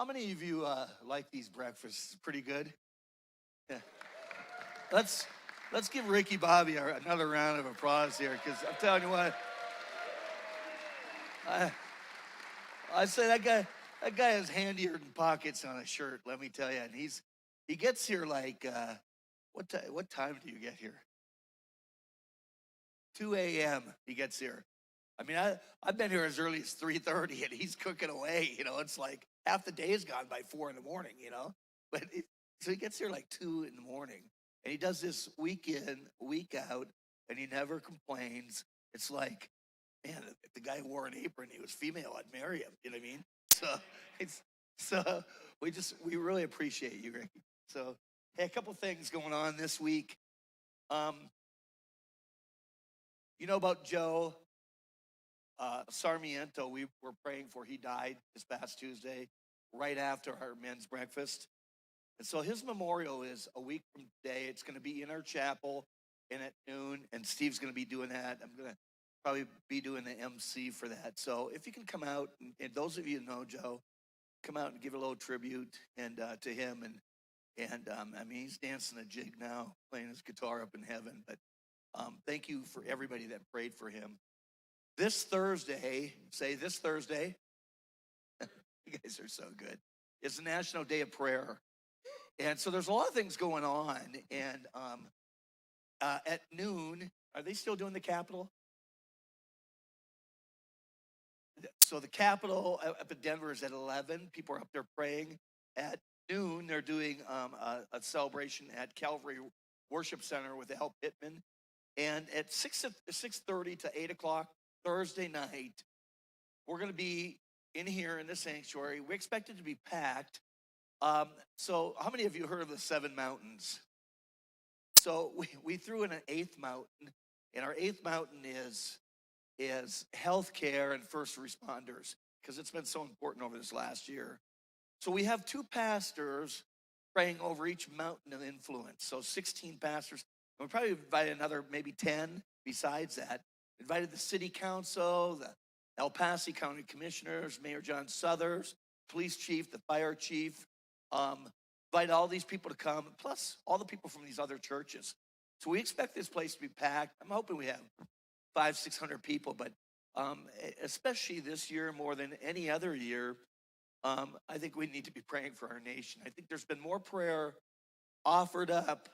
How many of you like these breakfasts? Pretty good. Yeah. Let's let's give Ricky Bobby another round of applause here, because I'm telling you what, I I say that guy is handier than pockets on a shirt. Let me tell you, and he gets here like what time do you get here? 2 a.m. He gets here. I mean, I've been here as early as 3:30, and he's cooking away. It's like half the day is gone by 4 in the morning. But so he gets here like 2 in the morning, and he does this week in, week out, and he never complains. It's like, man, if the guy wore an apron, he was female, I'd marry him. You know what I mean? So it's so we really appreciate you, Ricky. So hey, a couple things going on this week. Um, you know about Joe Sarmiento? We were praying for. He died this past Tuesday, right after our men's breakfast. And so his memorial is a week from today. It's going to be in our chapel and at noon. And Steve's going to be doing that. I'm going to probably be doing the MC for that. So if you can come out, and those of you who know Joe, come out and give a little tribute and to him. And I mean, he's dancing a jig now, playing his guitar up in heaven. But thank you for everybody that prayed for him. This Thursday, say this Thursday, you guys are so good, it's the National Day of Prayer. And so there's a lot of things going on. And at noon, are they still doing the Capitol? So the Capitol up in Denver is at 11. People are up there praying. At noon, they're doing a celebration at Calvary Worship Center with Al Pittman. And at 6:30 to 8 o'clock Thursday night, we're going to be in here in the sanctuary. We expect it to be packed. So how many of you heard of the 7 mountains? So we threw in an 8th mountain, and our 8th mountain is healthcare and first responders, because it's been so important over this last year. So we have 2 pastors praying over each mountain of influence. So 16 pastors. We'll probably invite another maybe 10 besides that. Invited the city council, the El Paso County commissioners, Mayor John Suthers, police chief, the fire chief. Invite all these people to come, plus all the people from these other churches. So we expect this place to be packed. I'm hoping we have 500-600 people, but especially this year more than any other year, I think we need to be praying for our nation. I think there's been more prayer offered up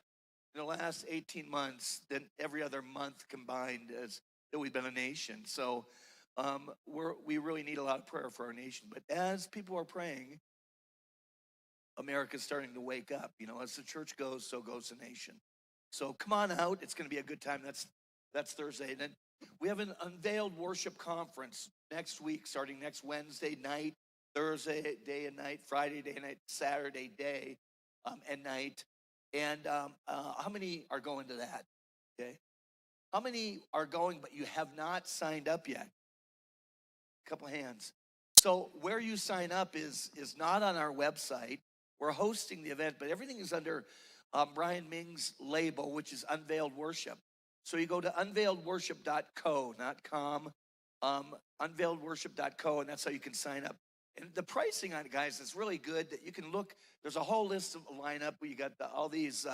in the last 18 months than every other month combined as that we've been a nation. So we really need a lot of prayer for our nation. But as people are praying, America's starting to wake up. As the church goes, so goes the nation. So come on out. It's going to be a good time. That's Thursday. And then we have an unveiled worship conference next week, starting next Wednesday night, Thursday day and night, Friday day and night, Saturday day and night. And how many are going to that? Okay. How many are going, but you have not signed up yet? A couple hands. So where you sign up is not on our website. We're hosting the event, but everything is under Brian Ming's label, which is Unveiled Worship. So you go to unveiledworship.co, not com, unveiledworship.co, and that's how you can sign up. And the pricing on it, guys, is really good. That you can look. There's a whole list of lineup where you got all these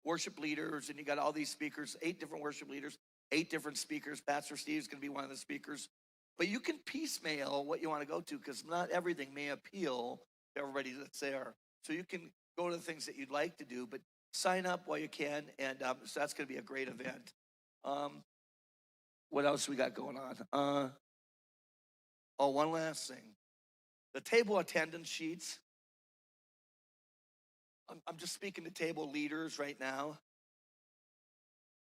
worship leaders, and you got all these speakers, 8 different worship leaders, 8 different speakers. Pastor Steve's going to be one of the speakers. But you can piecemeal what you want to go to, because not everything may appeal to everybody that's there. So you can go to the things that you'd like to do, but sign up while you can, and so that's going to be a great event. What else we got going on? One last thing. The table attendance sheets. I'm just speaking to table leaders right now.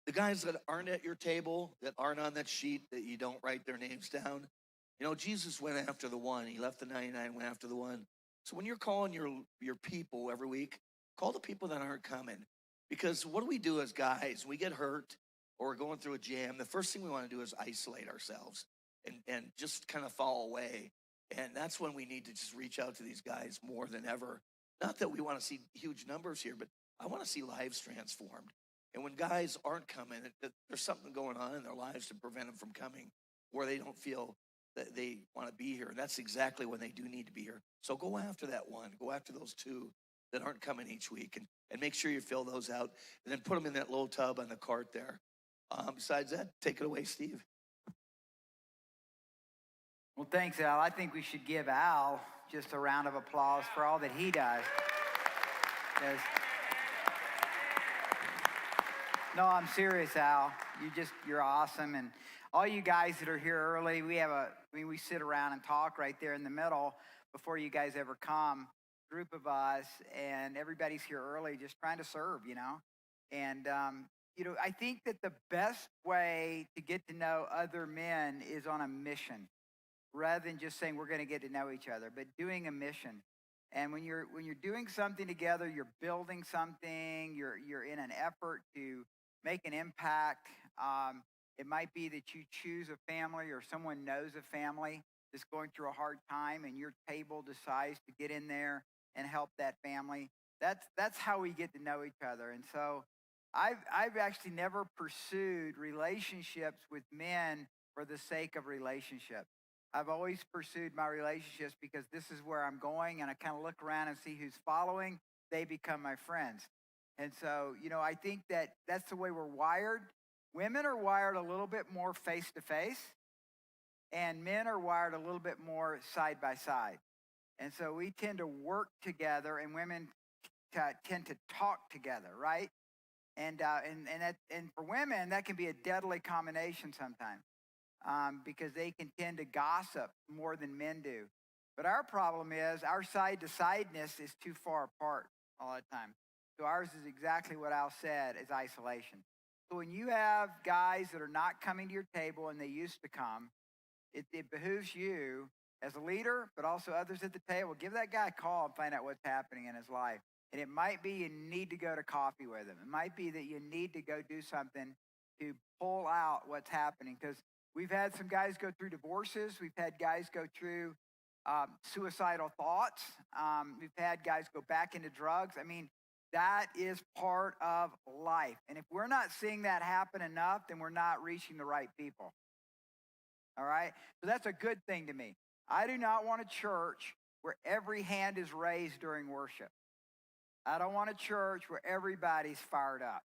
The guys that aren't at your table, that aren't on that sheet, that you don't write their names down. Jesus went after the one. He left the 99, went after the one. So when you're calling your people every week, call the people that aren't coming. Because what do we do as guys? We get hurt or we're going through a jam. The first thing we want to do is isolate ourselves and just kind of fall away. And that's when we need to just reach out to these guys more than ever. Not that we want to see huge numbers here, but I want to see lives transformed. And when guys aren't coming, there's something going on in their lives to prevent them from coming, where they don't feel that they want to be here. And that's exactly when they do need to be here. So go after that one. Go after those two that aren't coming each week, and make sure you fill those out, and then put them in that little tub on the cart there. Besides that, take it away, Steve. Well, thanks, Al. I think we should give Al just a round of applause for all that he does. No, I'm serious, Al. You're awesome. And all you guys that are here early, we sit around and talk right there in the middle before you guys ever come. Group of us, and everybody's here early just trying to serve, And, I think that the best way to get to know other men is on a mission, rather than just saying we're going to get to know each other, but doing a mission. And when you're doing something together, you're building something, you're in an effort to make an impact. It might be that you choose a family, or someone knows a family that's going through a hard time, and your table decides to get in there and help that family. That's how we get to know each other. And so I've actually never pursued relationships with men for the sake of relationships. I've always pursued my relationships because this is where I'm going, and I kind of look around and see who's following. They become my friends. And so, I think that's the way we're wired. Women are wired a little bit more face-to-face, and men are wired a little bit more side-by-side. And so we tend to work together, and women tend to talk together, right? And for women, that can be a deadly combination sometimes, because they can tend to gossip more than men do. But our problem is our side-to-sideness is too far apart all the time. So ours is exactly what Al said, is isolation. So when you have guys that are not coming to your table and they used to come, it behooves you as a leader, but also others at the table, give that guy a call and find out what's happening in his life. And it might be you need to go to coffee with him. It might be that you need to go do something to pull out what's happening. Because we've had some guys go through divorces. We've had guys go through suicidal thoughts. We've had guys go back into drugs. I mean, that is part of life. And if we're not seeing that happen enough, then we're not reaching the right people. All right? So that's a good thing to me. I do not want a church where every hand is raised during worship. I don't want a church where everybody's fired up.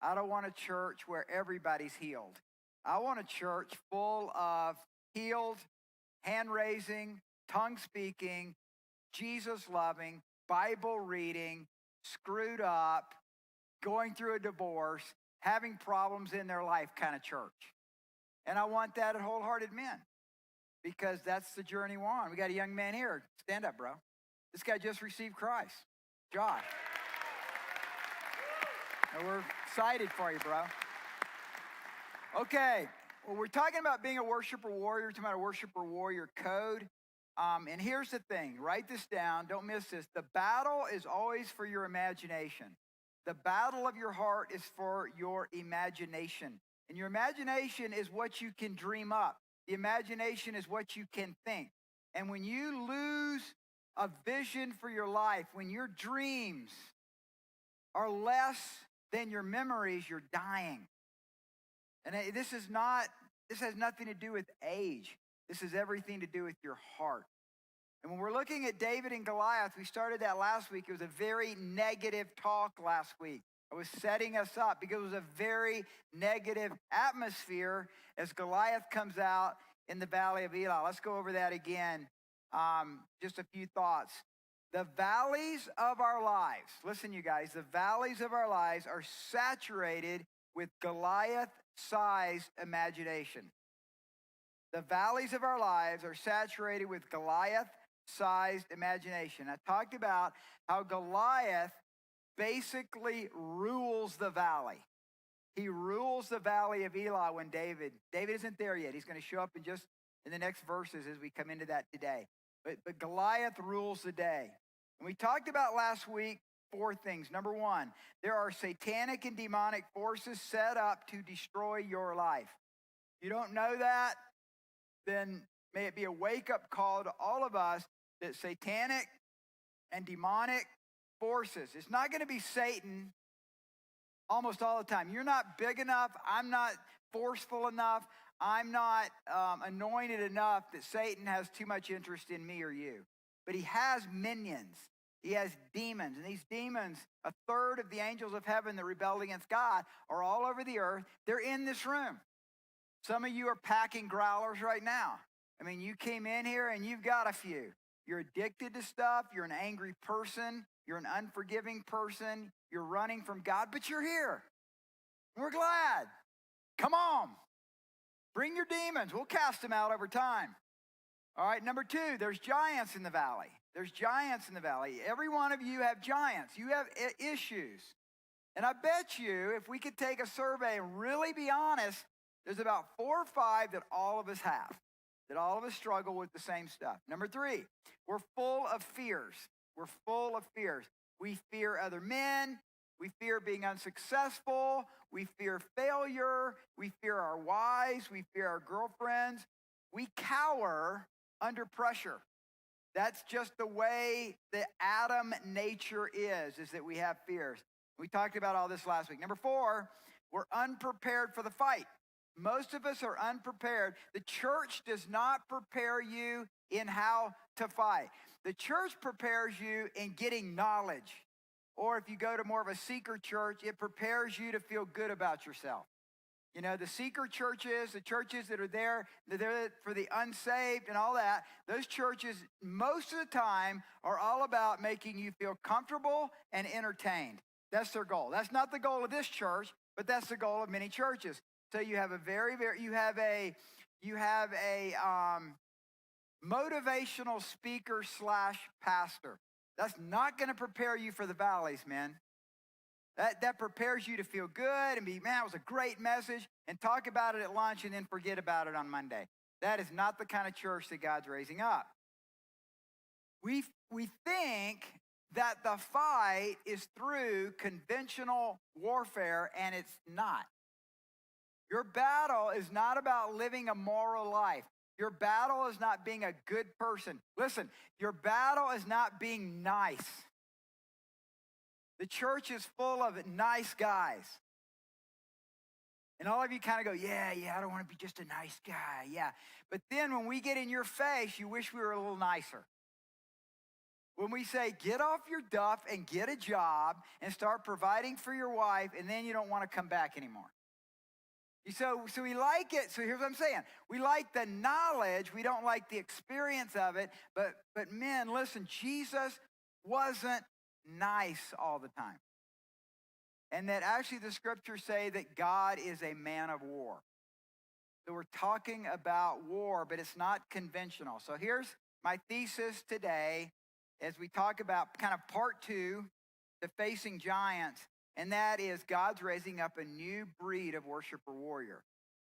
I don't want a church where everybody's healed. I want a church full of healed, hand-raising, tongue-speaking, Jesus-loving, Bible-reading, screwed up, going through a divorce, having problems in their life kind of church. And I want that at Wholehearted Men, because that's the journey we're on. We got a young man here. Stand up, bro. This guy just received Christ. Josh. And we're excited for you, bro. Okay. Well, we're talking about being a worshiper warrior. We're talking about a worshiper warrior code. And here's the thing. Write this down. Don't miss this. The battle is always for your imagination. The battle of your heart is for your imagination. And your imagination is what you can dream up. The imagination is what you can think. And when you lose a vision for your life, when your dreams are less than your memories, you're dying. And this has nothing to do with age. This has everything to do with your heart. And when we're looking at David and Goliath, we started that last week. It was a very negative talk last week. I was setting us up because it was a very negative atmosphere as Goliath comes out in the valley of Elah. Let's go over that again. Just a few thoughts. The valleys of our lives, listen, you guys, the valleys of our lives are saturated with Goliath-sized imagination. The valleys of our lives are saturated with Goliath-sized imagination. I talked about how Goliath basically rules the valley. He rules the valley of Elah when David isn't there yet. He's going to show up in the next verses as we come into that today. But Goliath rules the day. And we talked about last week 4 things. Number 1, there are satanic and demonic forces set up to destroy your life. If you don't know that, then may it be a wake-up call to all of us that satanic and demonic forces, it's not going to be Satan almost all the time. You're not big enough. I'm not forceful enough. I'm not anointed enough that Satan has too much interest in me or you. But he has minions. He has demons. And these demons, a third of the angels of heaven that rebelled against God, are all over the earth. They're in this room. Some of you are packing growlers right now. I mean, you came in here and you've got a few. You're addicted to stuff. You're an angry person. You're an unforgiving person. You're running from God, but you're here. We're glad. Come on. Bring your demons. We'll cast them out over time. All right, number 2, there's giants in the valley. There's giants in the valley. Every one of you have giants. You have issues. And I bet you, if we could take a survey and really be honest, there's about 4 or 5 that all of us have, that all of us struggle with the same stuff. Number 3, we're full of fears. We're full of fears. We fear other men. We fear being unsuccessful. We fear failure. We fear our wives. We fear our girlfriends. We cower under pressure. That's just the way the Adam nature is that we have fears. We talked about all this last week. Number 4, we're unprepared for the fight. Most of us are unprepared. The church does not prepare you in how to fight. The church prepares you in getting knowledge. Or if you go to more of a seeker church, it prepares you to feel good about yourself. You know, the seeker churches, the churches that are there, they're there for the unsaved and all that, those churches, most of the time, are all about making you feel comfortable and entertained. That's their goal. That's not the goal of this church, but that's the goal of many churches. So you have a motivational speaker / pastor. That's not going to prepare you for the valleys, man. That prepares you to feel good and be, man, it was a great message, and talk about it at lunch and then forget about it on Monday. That is not the kind of church that God's raising up. We think that the fight is through conventional warfare, and it's not. Your battle is not about living a moral life. Your battle is not being a good person. Listen, your battle is not being nice. The church is full of nice guys. And all of you kind of go, yeah, I don't want to be just a nice guy, yeah. But then when we get in your face, you wish we were a little nicer. When we say, get off your duff and get a job and start providing for your wife, and then you don't want to come back anymore. So we like it. So here's what I'm saying. We like the knowledge. We don't like the experience of it. But men, listen, Jesus wasn't nice all the time. And that actually the scriptures say that God is a man of war. So we're talking about war, but it's not conventional. So here's my thesis today as we talk about kind of part 2, the facing giants. And that is God's raising up a new breed of worshiper warrior.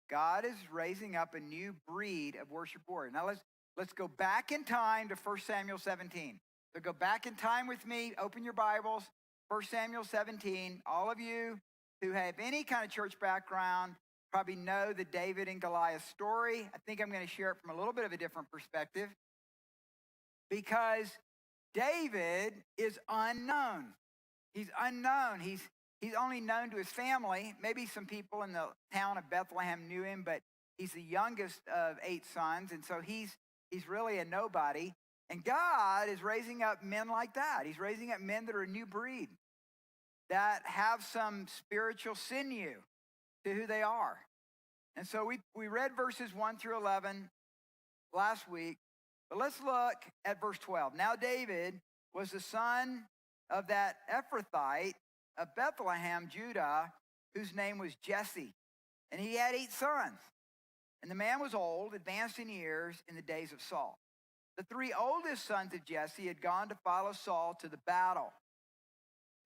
God is raising up a new breed of worshiper warrior. Now let's go back in time to 1 Samuel 17. So go back in time with me. Open your Bibles. 1 Samuel 17. All of you who have any kind of church background probably know the David and Goliath story. I think I'm going to share it from a little bit of a different perspective, because David is unknown. He's unknown. He's only known to his family. Maybe some people in the town of Bethlehem knew him, but he's the youngest of 8 sons, and so he's really a nobody. And God is raising up men like that. He's raising up men that are a new breed, that have some spiritual sinew to who they are. And so we read verses 1 through 11 last week, but let's look at verse 12. Now David was the son of that Ephrathite of Bethlehem, Judah, whose name was Jesse. And he had 8 sons. And the man was old, advanced in years, in the days of Saul. The 3 oldest sons of Jesse had gone to follow Saul to the battle.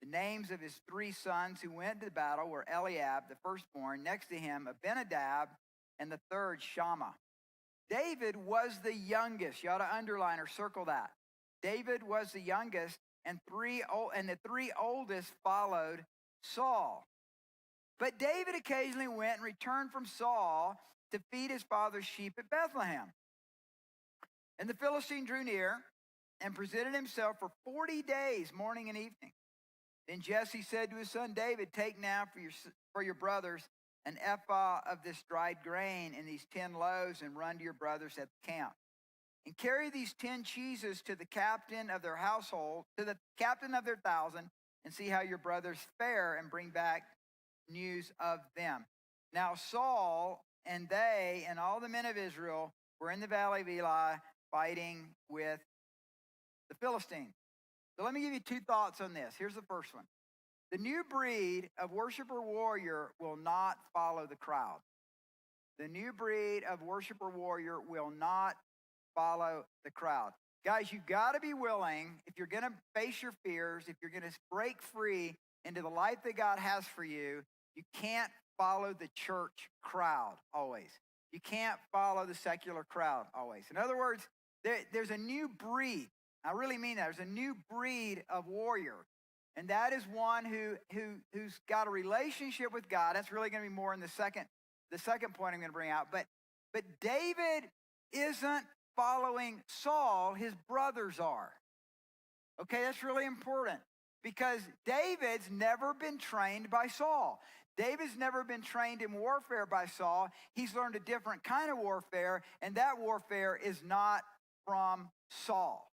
The names of his 3 sons who went to the battle were Eliab, the firstborn, next to him Abinadab, and the third Shammah. David was the youngest. You ought to underline or circle that. David was the youngest, and the 3 oldest followed Saul. But David occasionally went and returned from Saul to feed his father's sheep at Bethlehem. And the Philistine drew near and presented himself for 40 days, morning and evening. Then Jesse said to his son David, take now for your brothers an ephah of this dried grain and these 10 loaves, and run to your brothers at the camp. And carry these 10 cheeses to the captain of their household, to the captain of their 1,000, and see how your brothers fare, and bring back news of them. Now Saul and they and all the men of Israel were in the valley of Elah fighting with the Philistines. So let me give you 2 thoughts on this. Here's the first one. The new breed of worshiper warrior will not follow the crowd. The new breed of worshiper warrior will not follow the crowd. Guys, you've got to be willing, if you're going to face your fears, if you're going to break free into the life that God has for you, you can't follow the church crowd always. You can't follow the secular crowd always. In other words, there's a new breed. I really mean that. There's a new breed of warrior. And that is one who's got a relationship with God. That's really going to be more in the second point I'm going to bring out. But David isn't following Saul. His brothers are. Okay, that's really important. Because David's never been trained by Saul. David's never been trained in warfare by Saul. He's learned a different kind of warfare, and that warfare is not from Saul.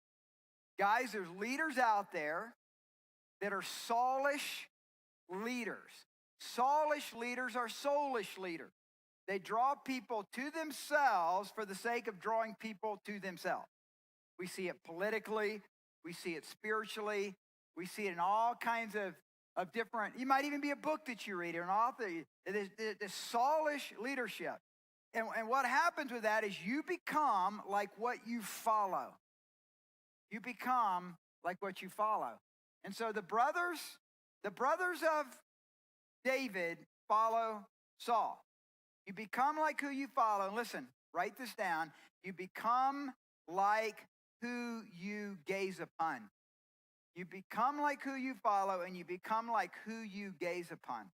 Guys, there's leaders out there that are Saulish leaders. Saulish leaders are soulish leaders. They draw people to themselves for the sake of drawing people to themselves. We see it politically. We see it spiritually. We see it in all kinds of different, you might even be a book that you read or an author. This Saulish leadership. And what happens with that is you become like what you follow. You become like what you follow. And so the brothers of David follow Saul. You become like who you follow. And listen, write this down. You become like who you gaze upon. You become like who you follow, and you become like who you gaze upon.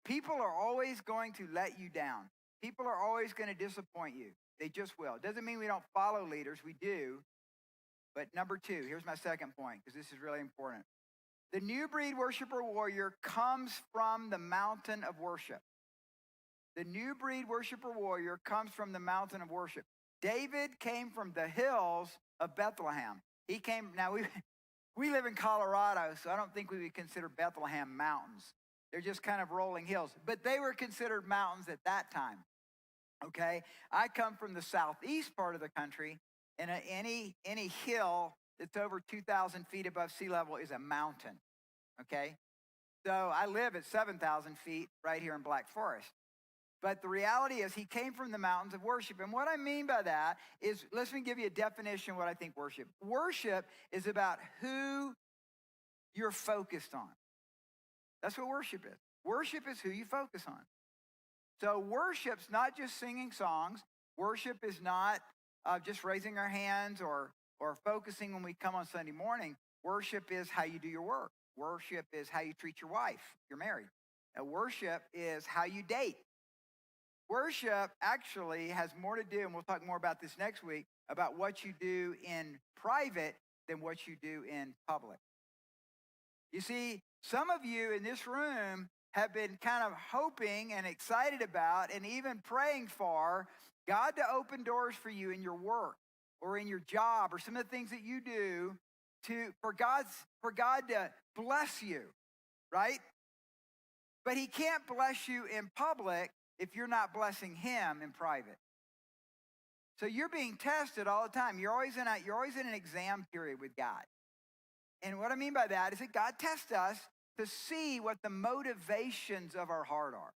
People are always going to let you down. People are always going to disappoint you. They just will. It doesn't mean we don't follow leaders. We do. But number 2, here's my second point, because this is really important. The new breed worshiper warrior comes from the mountain of worship. The new breed worshiper warrior comes from the mountain of worship. David came from the hills of Bethlehem. He came, now we live in Colorado, so I don't think we would consider Bethlehem mountains. They're just kind of rolling hills. But they were considered mountains at that time. Okay? I come from the southeast part of the country, and any hill that's over 2,000 feet above sea level is a mountain. Okay? So I live at 7,000 feet right here in Black Forest. But the reality is he came from the mountains of worship. And what I mean by that is, let me give you a definition of what I think worship. Worship is about who you're focused on. That's what worship is. Worship is who you focus on. So worship's not just singing songs. Worship is not just raising our hands or focusing when we come on Sunday morning. Worship is how you do your work. Worship is how you treat your wife. You're married. Worship is how you date. Worship actually has more to do, and we'll talk more about this next week, about what you do in private than what you do in public. You see, some of you in this room have been kind of hoping and excited about and even praying for God to open doors for you in your work or in your job or some of the things that you do for God to bless you, right? But he can't bless you in public if you're not blessing him in private. So you're being tested all the time. You're always in an exam period with God. And what I mean by that is that God tests us to see what the motivations of our heart are.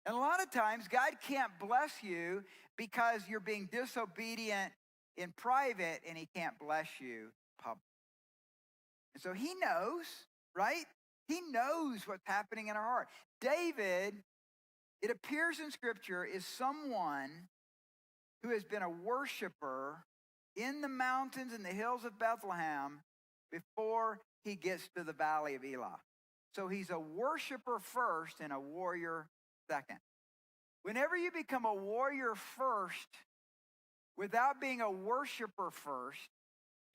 And a lot of times God can't bless you because you're being disobedient in private, and he can't bless you public. And so he knows, right? He knows what's happening in our heart. David, it appears in Scripture, is someone who has been a worshiper in the mountains and the hills of Bethlehem before he gets to the valley of Elah. So he's a worshiper first and a warrior second. Whenever you become a warrior first without being a worshiper first,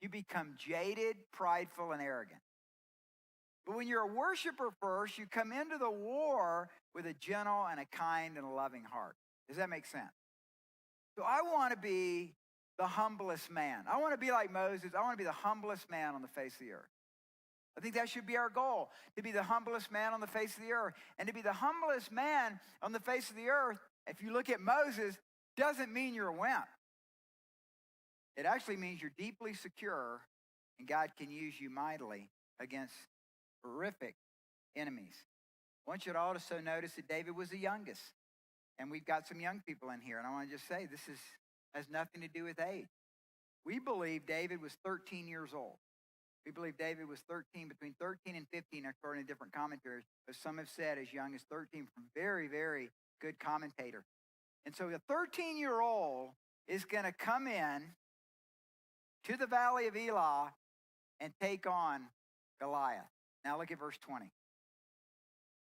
you become jaded, prideful, and arrogant. But when you're a worshiper first, you come into the war with a gentle and a kind and a loving heart. Does that make sense? So I want to be the humblest man. I want to be like Moses. I want to be the humblest man on the face of the earth. I think that should be our goal, to be the humblest man on the face of the earth. And to be the humblest man on the face of the earth, if you look at Moses, doesn't mean you're a wimp. It actually means you're deeply secure and God can use you mightily against horrific enemies. I want you to also notice that David was the youngest. And we've got some young people in here. And I want to just say this has nothing to do with age. We believe David was 13 years old. We believe David was between 13 and 15, according to different commentaries. But some have said as young as 13 from very, very good commentator. And so a 13-year-old is going to come in to the valley of Elah and take on Goliath. Now look at verse 20.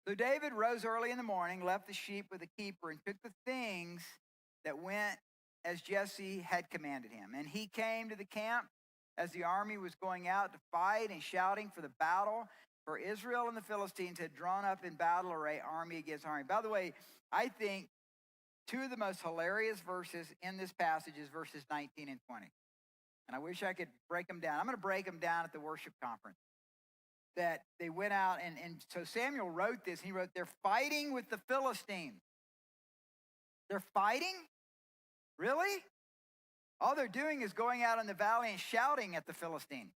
So David rose early in the morning, left the sheep with the keeper, and took the things that went as Jesse had commanded him. And he came to the camp as the army was going out to fight and shouting for the battle. For Israel and the Philistines had drawn up in battle array, army against army. By the way, I think two of the most hilarious verses in this passage is verses 19 and 20. And I wish I could break them down. I'm going to break them down at the worship conference. That they went out, and so Samuel wrote this. He wrote, they're fighting with the Philistines. They're fighting? Really? All they're doing is going out in the valley and shouting at the Philistines.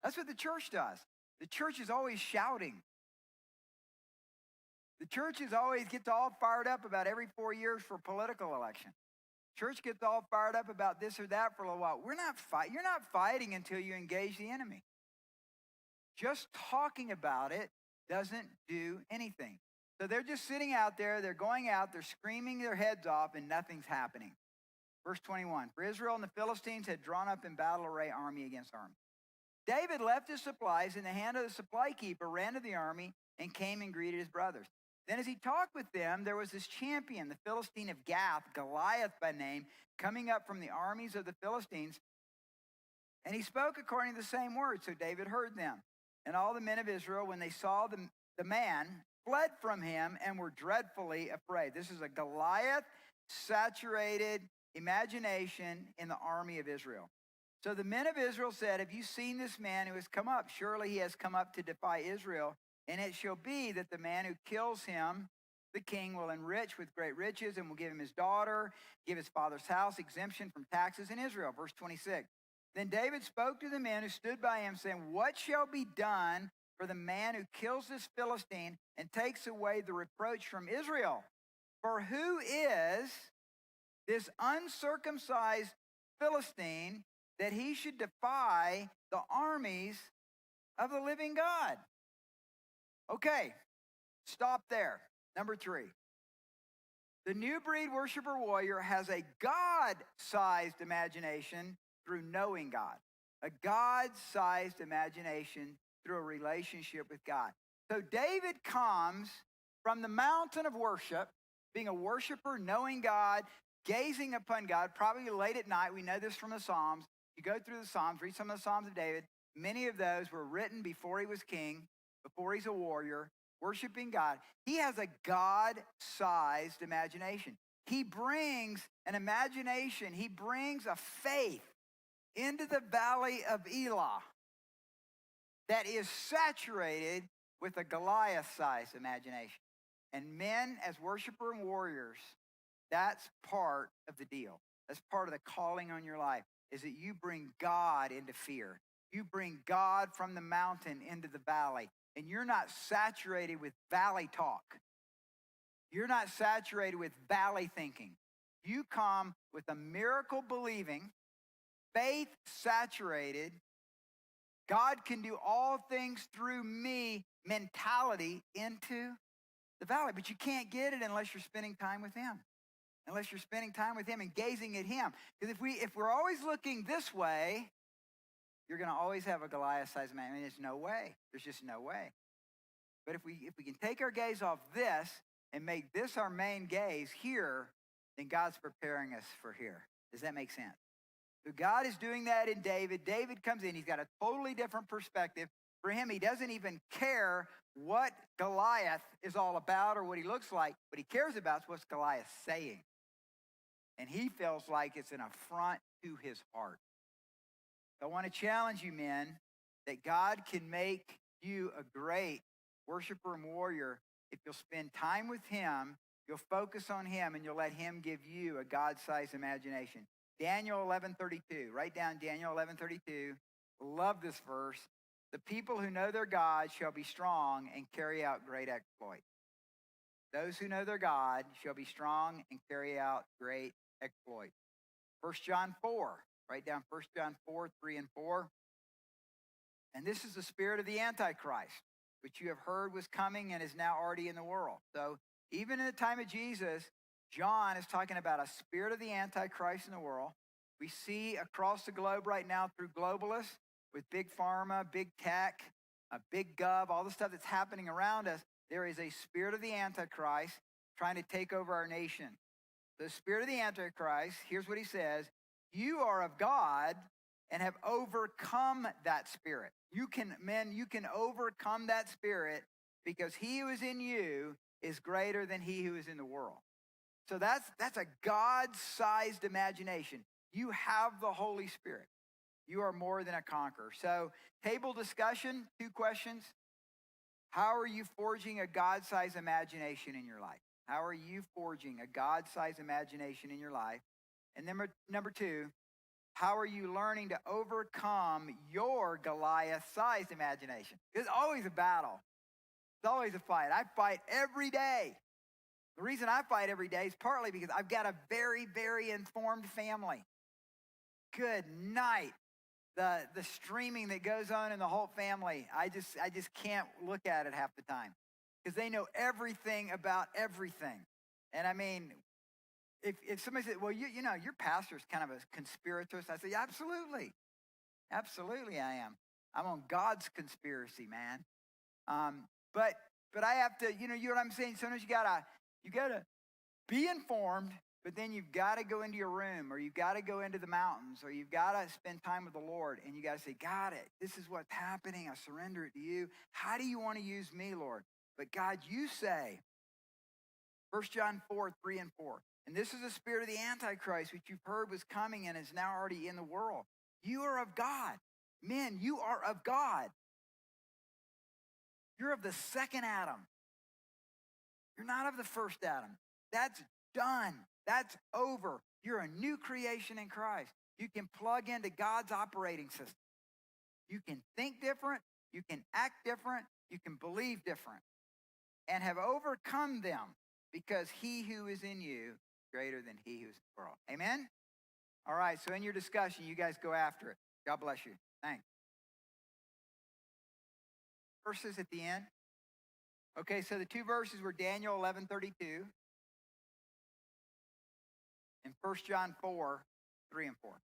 That's what the church does. The church is always shouting. The church gets all fired up about every 4 years for political election. Church gets all fired up about this or that for a little while. You're not fighting until you engage the enemy. Just talking about it doesn't do anything. So they're just sitting out there, they're going out, they're screaming their heads off, and nothing's happening. Verse 21, for Israel and the Philistines had drawn up in battle array, army against army. David left his supplies in the hand of the supply keeper, ran to the army, and came and greeted his brothers. Then as he talked with them, there was this champion, the Philistine of Gath, Goliath by name, coming up from the armies of the Philistines. And he spoke according to the same words, so David heard them. And all the men of Israel, when they saw the man, fled from him and were dreadfully afraid. This is a Goliath-saturated imagination in the army of Israel. So the men of Israel said, have you seen this man who has come up? Surely he has come up to defy Israel. And it shall be that the man who kills him, the king, will enrich with great riches and will give him his daughter, give his father's house exemption from taxes in Israel. Verse 26. Then David spoke to the men who stood by him, saying, what shall be done for the man who kills this Philistine and takes away the reproach from Israel? For who is this uncircumcised Philistine that he should defy the armies of the living God? Okay, stop there. Number 3. The new breed worshiper warrior has a God-sized imagination through knowing God. A God-sized imagination through a relationship with God. So David comes from the mountain of worship, being a worshiper, knowing God, gazing upon God, probably late at night. We know this from the Psalms. You go through the Psalms, read some of the Psalms of David. Many of those were written before he was king, before he's a warrior, worshiping God. He has a God-sized imagination. He brings an imagination. He brings a faith into the valley of Elah that is saturated with a Goliath-sized imagination. And men, as worshiper and warriors, that's part of the deal. That's part of the calling on your life, is that you bring God into fear. You bring God from the mountain into the valley. And you're not saturated with valley talk. You're not saturated with valley thinking. You come with a miracle believing, faith saturated, God can do all things through me mentality into the valley. But you can't get it unless you're spending time with him. Unless you're spending time with him and gazing at him. Because if we're always looking this way, you're going to always have a Goliath-sized man. I mean, there's no way. There's just no way. But if we can take our gaze off this and make this our main gaze here, then God's preparing us for here. Does that make sense? So God is doing that in David. David comes in. He's got a totally different perspective. For him, he doesn't even care what Goliath is all about or what he looks like. What he cares about is what's Goliath saying. And he feels like it's an affront to his heart. So I want to challenge you, men, that God can make you a great worshiper and warrior if you'll spend time with him, you'll focus on him, and you'll let him give you a God-sized imagination. Daniel 11:32. Write down Daniel 11:32. Love this verse. The people who know their God shall be strong and carry out great exploits. Those who know their God shall be strong and carry out great exploits. 1 John 4. Write down 1 John 4:3 and 4. And this is the spirit of the Antichrist, which you have heard was coming and is now already in the world. So even in the time of Jesus, John is talking about a spirit of the Antichrist in the world. We see across the globe right now through globalists with big pharma, big tech, big gov, all the stuff that's happening around us. There is a spirit of the Antichrist trying to take over our nation. The spirit of the Antichrist, here's what he says: you are of God and have overcome that spirit. You can overcome that spirit because he who is in you is greater than he who is in the world. So that's a God-sized imagination. You have the Holy Spirit. You are more than a conqueror. So table discussion, 2 questions. How are you forging a God-sized imagination in your life? How are you forging a God-sized imagination in your life? And number 2, how are you learning to overcome your Goliath-sized imagination? It's always a battle. It's always a fight. I fight every day. The reason I fight every day is partly because I've got a very, very informed family. Good night. The streaming that goes on in the whole family, I just can't look at it half the time because they know everything about everything. And I mean, if somebody said, well, you know, your pastor's kind of a conspiratorist, I say, yeah, absolutely. Absolutely I am. I'm on God's conspiracy, man. But I have to, you know what I'm saying? Sometimes you gotta be informed, but then you've got to go into your room, or you've got to go into the mountains, or you've got to spend time with the Lord, and you got to say, God, this is what's happening. I surrender it to you. How do you want to use me, Lord? But God, you say, 1 John 4:3 and 4. And this is the spirit of the Antichrist, which you've heard was coming and is now already in the world. You are of God. Men, you are of God. You're of the second Adam. You're not of the first Adam. That's done. That's over. You're a new creation in Christ. You can plug into God's operating system. You can think different. You can act different. You can believe different. And have overcome them, because he who is in you is greater than he who is in the world. Amen? All right, so in your discussion, you guys go after it. God bless you. Thanks. Verses at the end. Okay, so the 2 verses were Daniel 11:32 and 1 John 4:3 and 4.